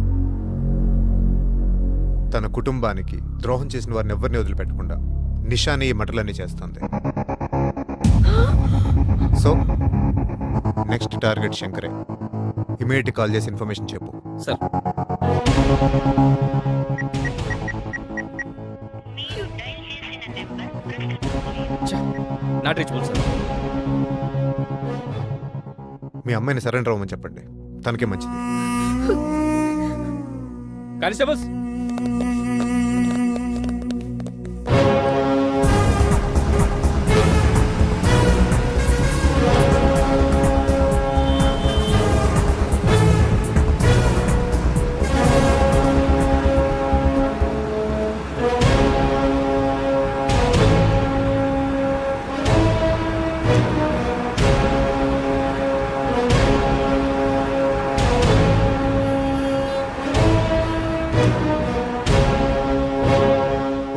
తన కుటుంబానికి ద్రోహం చేసిన వారిని ఎవరిని వదిలిపెట్టకుండా నిషాని ఈ మటలన్నీ చేస్తుంది. సో నెక్స్ట్ టార్గెట్ శంకరే. ఇమీడియట్ కాల్ చేసి ఇన్ఫర్మేషన్ చెప్పు. సార్. Not reachable sir. మీ అమ్మాయిని సరెండర్ అవ్వమని చెప్పండి. తనకే మంచిది. కానిస్టేబుల్స్.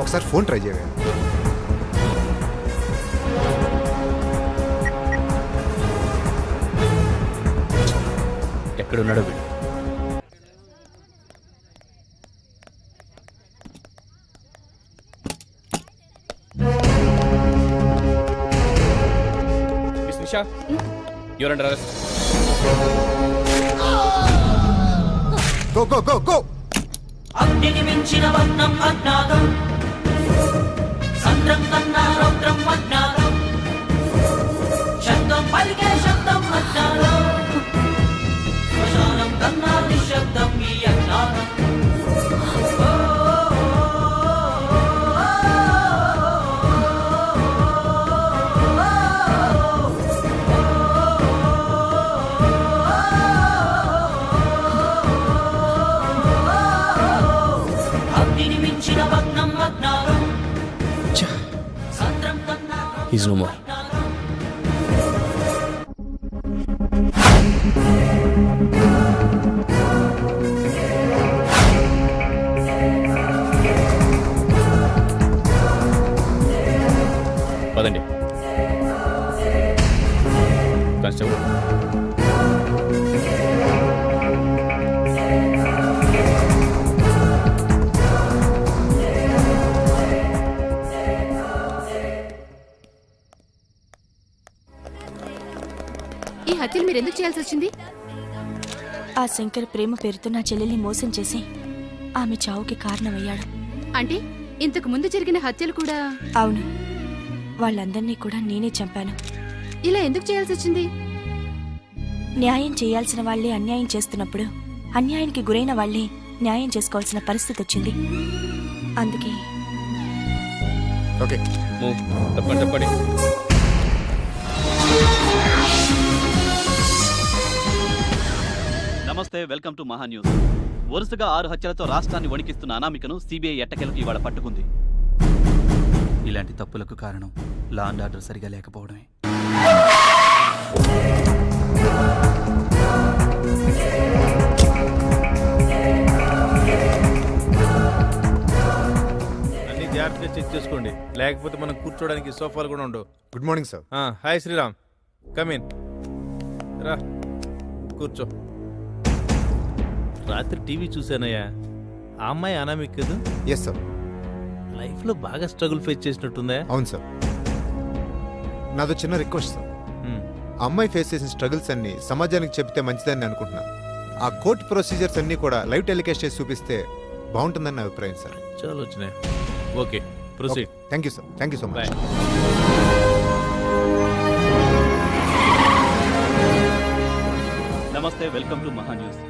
ఒకసారి ఫోన్ ట్రై చేయాలి. ఎక్కడున్నాడో వీడు. Miss Nisha, your under arrest. Go go go go. అగ్నిని మించిన వర్ణం అజ్ఞాతం, సంద్రం కన్నా రౌద్రం అజ్ఞాతం, శబ్దం పలికే శబ్దం అజ్ఞాతం, శ్మశానం కన్నా నిశ్శబ్దం ఈ అజ్ఞాతం. అగ్నిని మించిన వర్ణం అజ్ఞాతం, సంద్రం కన్నా He's no more. పదండి. కానిస్టేబుల్. ఈ హత్యలు మీరు ఎందుకు చేయాల్సి వచ్చింది? ఆ శంకర్ ప్రేమ పేరుతో నా చెల్లెల్ని మోసం చేసి ఆమె చావుకి కారణమయ్యాడు. అంటే ఇంతకు ముందు జరిగిన హత్యలు కూడా? అవును, వాళ్ళందరినీ కూడా నేనే చంపాను. ఇలా ఎందుకు చేయాల్సి వచ్చింది? న్యాయం చేయాల్సిన వాళ్లే అన్యాయం చేస్తున్నప్పుడు అన్యాయానికి గురైన వాళ్లే న్యాయం చేసుకోవాల్సిన పరిస్థితి వచ్చింది. అందుకే ఓకే తప్పండి. నమస్తే, వెల్కమ్ టు మహా న్యూస్. వరుసగా 6 హత్యలతో రాష్ట్రాన్ని వణికిస్తున్న అనామికను సిబిఐ ఎట్టకేలకు ఇవాళ పట్టుకుంది. ఇలాంటి తప్పులకు కారణం లా అండ్ ఆర్డర్ సరిగా లేకపోవడమే. అన్ని జాగ్రత్తగా చెక్ చేసుకోండి, లేకపోతే మనం కూర్చోడానికి సోఫాలు కూడా ఉండవు. Good morning sir. Hi Shriram, come in రా కూర్చో. రాత్రి టీవీ చూశానయ్యా. ఆ అమ్మాయి అనామిక్ కదా? Yes sir. లైఫ్లో బాగా స్ట్రగుల్ ఫేస్ చేసినట్టుందా? అవును సార్. నాదో చిన్న రిక్వెస్ట్ సార్. ఆ అమ్మాయి ఫేస్ చేసిన స్ట్రగుల్స్ అన్ని సమాజానికి చెప్తే మంచిదని అనుకుంటున్నాను. ఆ కోర్టు ప్రొసీజర్స్ అన్ని కూడా లైవ్ టెలికాస్ట్ చేసి చూపిస్తే బాగుంటుందని నా అభిప్రాయం సార్. చాలా వచ్చినాయి. Okay, proceed. Thank you sir. Thank you so much. నమస్తే, వెల్కమ్ టు మహా న్యూస్.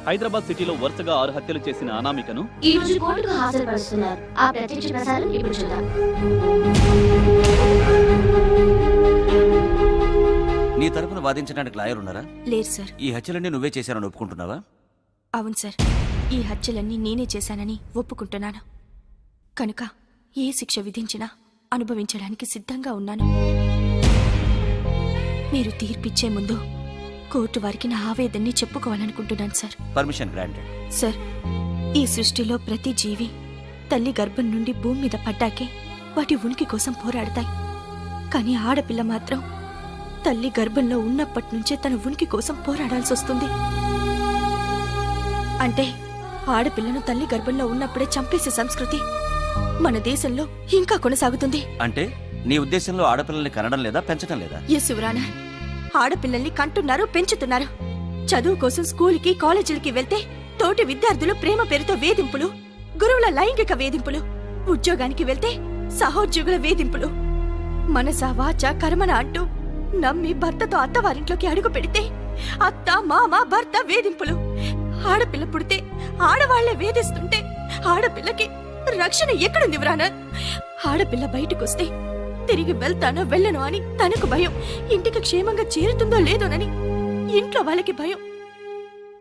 హైదరాబాద్ సిటీలో వరుసగా 6 హత్యలు చేసిన అనామికను ఈ రోజు కోర్టుకు హాజరుపరుస్తున్నారు. ఆ ప్రత్యక్ష ప్రసారం ఇప్పుడు చూద్దాం. నీ తరపున వాదించడానికి లాయర్ ఉన్నారా? లేదు సార్. ఈ హత్యలన్నీ నువ్వే చేశానని ఒప్పుకుంటున్నావా? అవును సార్, ఈ హత్యలన్నీ నేనే చేశానని ఒప్పుకుంటున్నాను. కనుక ఏ శిక్ష విధించినా అనుభవించడానికి సిద్ధంగా ఉన్నాను. మీరు తీర్పిచ్చే ముందు కోర్టు వారికి నా ఆవేదన్ని చెప్పుకోవాలనుకుంటున్నాను సార్. Permission granted. సార్, ఈ సృష్టిలో ప్రతి జీవి తల్లి గర్భం నుండి భూమి మీద పడ్డాకే వాటి ఉనికి కోసం పోరాడతాయి. కానీ ఆడపిల్ల మాత్రం తల్లి గర్భంలో ఉన్నప్పటి నుంచే తన ఉనికి కోసం పోరాడాల్సి వస్తుంది. అంటే ఆడపిల్లను తల్లి గర్భంలో ఉన్నప్పుడే చంపేసే సంస్కృతి మన దేశంలో ఇంకా కొనసాగుతుంది. అంటే నీ ఉద్దేశంలో ఆడపిల్లల్ని కనడం లేదా, పెంచడం లేదా? ఎస్ యువరానా, ఆడపిల్లల్ని కంటున్నారు, పెంచుతున్నారు. చదువు కోసం స్కూల్కి కాలేజీలకి వెళ్తే తోటి విద్యార్థులు ప్రేమ పేరుతో వేధింపులు, గురువుల లైంగిక వేధింపులు, ఉద్యోగానికి వెళ్తే సహోద్యోగుల వేధింపులు, మనస వాచ కర్మన అంటూ నమ్మి భర్తతో అత్తవారింట్లోకి అడుగు పెడితే అత్త మామ భర్త వేధింపులు. ఆడపిల్ల పుడితే ఆడవాళ్లే వేధిస్తుంటే ఆడపిల్లకి రక్షణ ఎక్కడుంది వ్రానా? ఆడపిల్ల బయటకొస్తే తిరిగి వెళ్తానో వెళ్ళను అని తనకు భయం, ఇంటికి క్షేమంగా చేరుతుందో లేదోనని ఇంట్లో వాళ్ళకి భయం,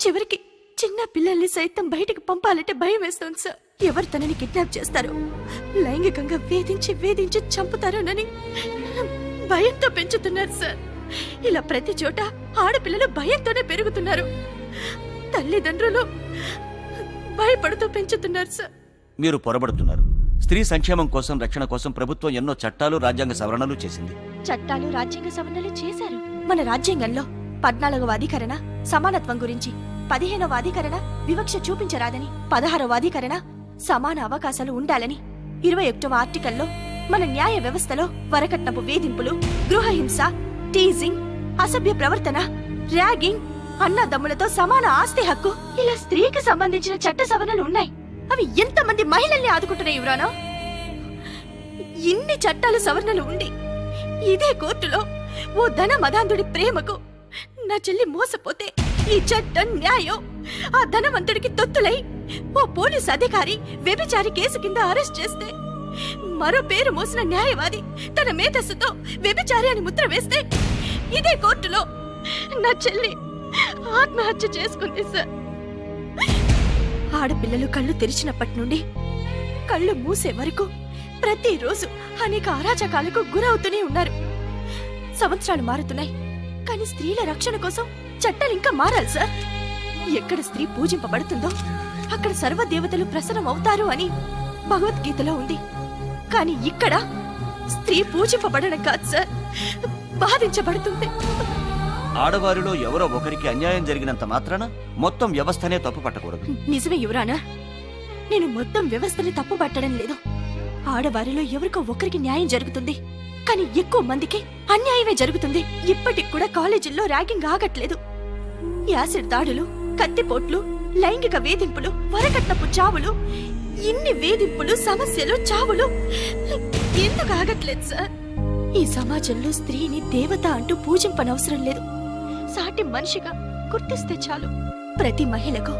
చివరికి చిన్న పిల్లల్ని సైతం బయటికి పంపాలంటే భయం వేస్తోంది సార్. ఎవరు తనని కిడ్నాప్ చేస్తారో, లైంగికంగా వేధించి వేధించి చంపుతారోనని భయంతో పెంచుతున్నారు సార్. ఇలా ప్రతి చోట ఆడపిల్లలు భయంతోనే పెరుగుతున్నారు. తల్లిదండ్రులు భయపడుతూ పెంచుతున్నారు సార్. మీరు పొరబడుతున్నారు. స్త్రీ సంక్షేమం కోసం, రక్షణ కోసం ప్రభుత్వం ఎన్నో చట్టాలు, రాజ్యాంగ సవరణలు చేసింది. చట్టాలు, రాజ్యాంగ సవరణలు చేశారు. మన రాజ్యాంగంలో 14వ అధికరణ సమానత్వం గురించి, 15వ అధికరణ వివక్ష చూపించరాదని, 16వ అధికరణ సమాన అవకాశాలు ఉండాలని, 21వ ఆర్టికల్లో మన న్యాయ వ్యవస్థలో వరకట్నపు వేధింపులు, గృహహింస, టీజింగ్, అసభ్య ప్రవర్తన, ర్యాగింగ్, అన్నదమ్ములతో సమాన ఆస్తి హక్కు, ఇలా స్త్రీకి సంబంధించిన చట్ట సవరణలు ఉన్నాయి. అవి ఎంతమంది మహిళల్ని ఆదుకుంటున్నాయి యువరానా? ఇన్ని చట్టాలు సవరణలు ఉండి ఇదే కోర్టులో ఓ ధన మదాంధుడి ప్రేమకు నా చెల్లి మోసపోతే ఈ చట్టం, న్యాయం ఆ ధనవంతుడికి తొత్తులై ఓ పోలీస్ అధికారి వ్యభిచారి కేసు కింద అరెస్ట్ చేస్తే, మరో పేరు మోసిన న్యాయవాది తన మేధస్సుతో వ్యభిచారి అని ముద్ర వేస్తే ఇదే కోర్టులో నా చెల్లి ఆత్మహత్య చేసుకుంది సార్. ఆడపిల్లలు కళ్ళు తెరిచినప్పటి నుండి కళ్ళు మూసే వరకు ప్రతిరోజు అనేక అరాచకాలకు గురవుతూనే ఉన్నారు. సంవత్సరాలు మారుతున్నాయి, కానీ స్త్రీల రక్షణ కోసం చట్టాలు ఇంకా మారాలి సార్. ఎక్కడ స్త్రీ పూజింపబడుతుందో అక్కడ సర్వదేవతలు ప్రసన్నం అవుతారు అని భగవద్గీతలో ఉంది. కానీ ఇక్కడ స్త్రీ పూజింపబడడం కాదు సార్, బాధించబడుతుంది. ఆడవారిలో ఎవరో ఒకరికి అన్యాయం జరిగినంత మాత్రాన మొత్తం వ్యవస్థనే తప్పు పట్టకూడదు. నిజమే యువరానా, నేను మొత్తం వ్యవస్థని తప్పు పట్టడం లేదు. ఆడవారిలో ఎవరికో ఒకరికి న్యాయం జరుగుతుంది, కానీ ఎక్కువ మందికి అన్యాయమే జరుగుతుంది. ఇప్పటికి కూడా కాలేజీల్లో ర్యాగింగ్ ఆగట్లేదు. యాసిడ్ దాడులు, కత్తిపోట్లు, లైంగిక వేధింపులు, వరకట్నపు చావులు, ఇన్ని వేధింపులు, సమస్యలు, చావులు ఎందుకు ఆగట్లేదు సార్? ఈ సమాజంలో స్త్రీని దేవత అంటూ పూజింపనవసరం లేదు. సాటి మనిషిగా గుర్తిస్తే చాలు. ప్రతి మహిళకు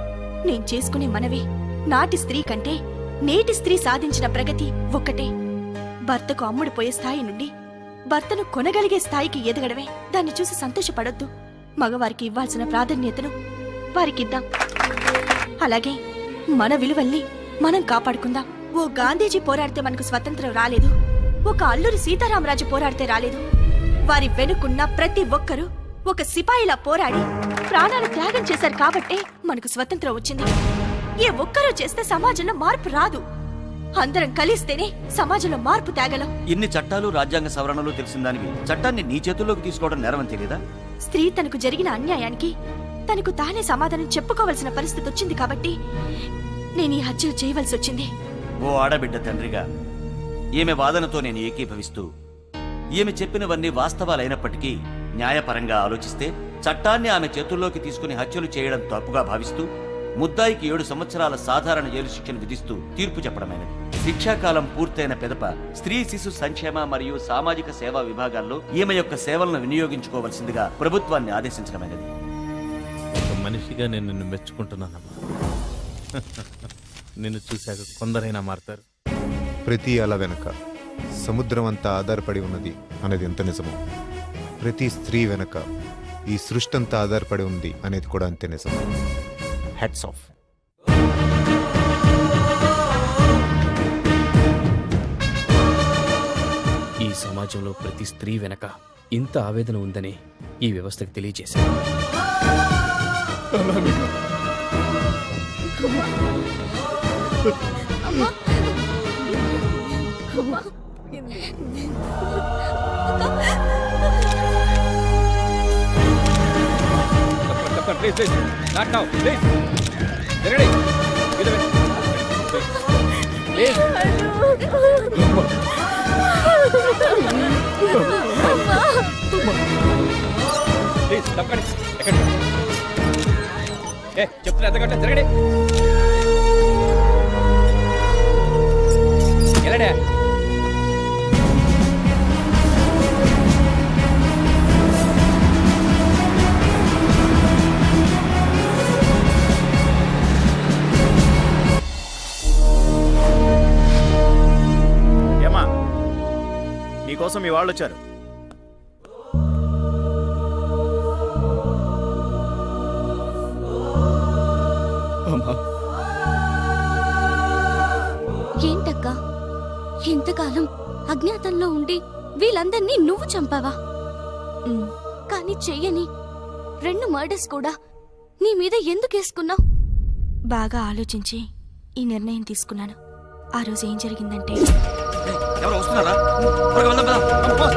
నేను చేసుకునే మనవి, నాటి స్త్రీ కంటే నేటి స్త్రీ సాధించిన ప్రగతి ఒక్కటే. భర్తకు అమ్ముడుపోయే స్థాయి నుండి భర్తను కొనగలిగే స్థాయికి ఎదగడమే. దాన్ని చూసి సంతోషపడొద్దు. మగవారికి ఇవ్వాల్సిన ప్రాధాన్యతను వారికిద్దాం. అలాగే మన విలువల్ని మనం కాపాడుకుందాం. ఓ గాంధీజీ పోరాడితే మనకు స్వతంత్రం రాలేదు. ఒక అల్లూరి సీతారామరాజు పోరాడితే రాలేదు. వారి వెనుకున్న ప్రతి ఒక్కరూ ఒక సిపాయిలా పోరాడి ప్రాణాలు త్యాగం చేశారు కాబట్టే మనకు స్వతంత్రం వచ్చింది. ఏ ఒక్కరూ చేస్తే సమాజంలో మార్పు రాదు. అందరం కలిస్తేనే సమాజంలో మార్పు తేగలం. ఇన్ని చట్టాలు రాజ్యాంగ సవరణలు తెలిసిన దానివి చట్టాన్ని నీ చేతుల్లోకి తీసుకోవడం నేరమని తెలియదా? స్త్రీ తనకు జరిగిన అన్యాయానికి తనకు తానే సమాధానం చెప్పుకోవలసిన పరిస్థితి వచ్చింది కాబట్టి నేను ఈ హత్యలు చేయవలసి వచ్చింది. ఓ ఆడబిడ్డ తండ్రిగా ఈమె వాదనతో నేను ఏకీభవిస్తూ, ఈమె చెప్పినవన్నీ వాస్తవాలైనప్పటికీ న్యాయపరంగా ఆలోచిస్తే చట్టాన్ని ఆమె చేతుల్లోకి తీసుకుని హత్యలు చేయడం తప్పుగా భావిస్తూ ముద్దాయికి 7 సంవత్సరాల సాధారణ జైలు శిక్షను విధిస్తూ తీర్పు చెప్పడమైనది. శిక్షాకాలం పూర్తయిన పిదప స్త్రీ శిశు సంక్షేమ మరియు సామాజిక సేవా విభాగాల్లో ఈమె యొక్క సేవలను వినియోగించుకోవలసిందిగా ప్రభుత్వాన్ని ఆదేశించడమైనది. ఒక మనిషిగా నేను నిన్ను మెచ్చుకుంటున్నానమ్మా. నిన్ను చూశాక కొందరైనా మారుతారు. ప్రతి అల వెనక సముద్రం అంతా ఆధారపడి ఉన్నది అనేది ఎంత నిజమో, ప్రతి స్త్రీ వెనక ఈ సృష్టి అంతా ఆధారపడి ఉంది అనేది కూడా అంతే నిజం. Hats off. ఈ సమాజంలో ప్రతి స్త్రీ వెనక ఇంత ఆవేదన ఉందని ఈ వ్యవస్థకు తెలియజేశారు. చెప్తున్నా ఎంతకంటే జరగడే ఎలాడే ఏమా, నీకోసం మీ వాళ్ళు వచ్చారు. ఏంటక్కా, ఇంతకాలం అజ్ఞాతంలో ఉండి వీళ్ళందర్నీ నువ్వు చంపావా? కానీ చెయ్యని 2 మర్డర్స్ కూడా నీ మీద ఎందుకేసుకున్నావు? బాగా ఆలోచించి ఈ నిర్ణయం తీసుకున్నాను. ఆ రోజు ఏం జరిగిందంటే, ఎవరు వస్తున్నారా? త్వరగా వెళ్దాం పద.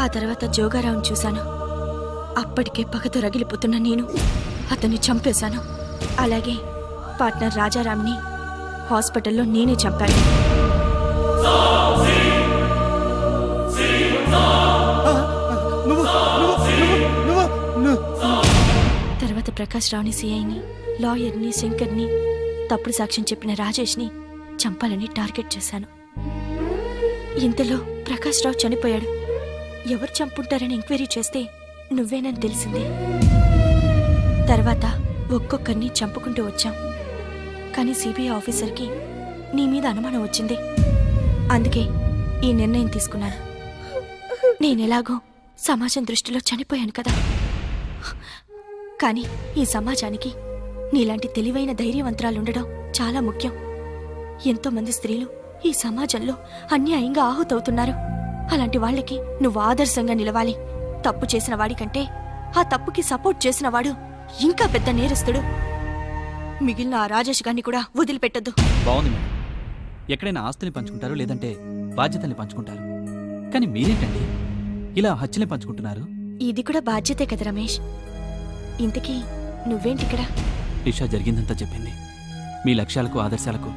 ఆ తర్వాత జోగారావుని చూశాను. అప్పటికే పగతో రగిలిపోతున్న నేను అతన్ని చంపేశాను. అలాగే పార్ట్నర్ రాజారాంని హాస్పిటల్లో నేనే చంపాను. తర్వాత ప్రకాష్ రావుని సిఐని, లాయర్ని, శంకర్ని, తప్పుడు సాక్ష్యం చెప్పిన రాజేష్ని చంపాలని టార్గెట్ చేశాను. ఇంతలో ప్రకాష్ రావు చనిపోయాడు. ఎవరు చంపుంటారని ఎంక్వైరీ చేస్తే నువ్వేనని తెలిసింది. తర్వాత ఒక్కొక్కరిని చంపుకుంటూ వచ్చాం. కానీ సిబిఐ ఆఫీసర్కి నీ మీద అనుమానం వచ్చింది. అందుకే ఈ నిర్ణయం తీసుకున్నాను. నేనెలాగో సమాజం దృష్టిలో చనిపోయాను కదా. కానీ ఈ సమాజానికి నీలాంటి తెలివైన ధైర్యవంతరాలుండడం చాలా ముఖ్యం. ఎంతో మంది స్త్రీలు ఈ సమాజంలో అన్యాయంగా ఆహుతవుతున్నారు. అలాంటి వాళ్ళకి నువ్వు ఆదర్శంగా నిలవాలి. తప్పు చేసిన వాడికంటే ఆ తప్పుకి సపోర్ట్ చేసిన వాడు ఇంకా పెద్ద నేరస్తుడు. మిగిలిన ఆ రాజేష్ గారిని కూడా వదిలిపెట్టద్దు. బాగుంది మేడం. ఎక్కడైనా ఆస్తుల్ని పంచుకుంటారు, లేదంటే బాధ్యతల్ని పంచుకుంటారు. కానీ మీరేంటండి ఇలా హత్యల్ని పంచుకుంటున్నారు? ఇది కూడా బాధ్యతే కదా రమేష్. ఇంతకీ నువ్వేంటి ఇక్కడ? ఇషా జరిగిందంతా చెప్పింది. మీ లక్ష్యాలకు ఆదర్శాలకు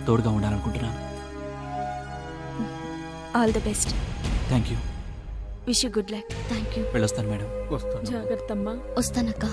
తోడుగా ఉండాలనుకుంటున్నాను. All the best. Thank you. Wish you good luck. Thank you. వెళ్ళొస్తాను మేడం. వస్తాను. జాగ్రత్తమ్మా. వస్తానక్క.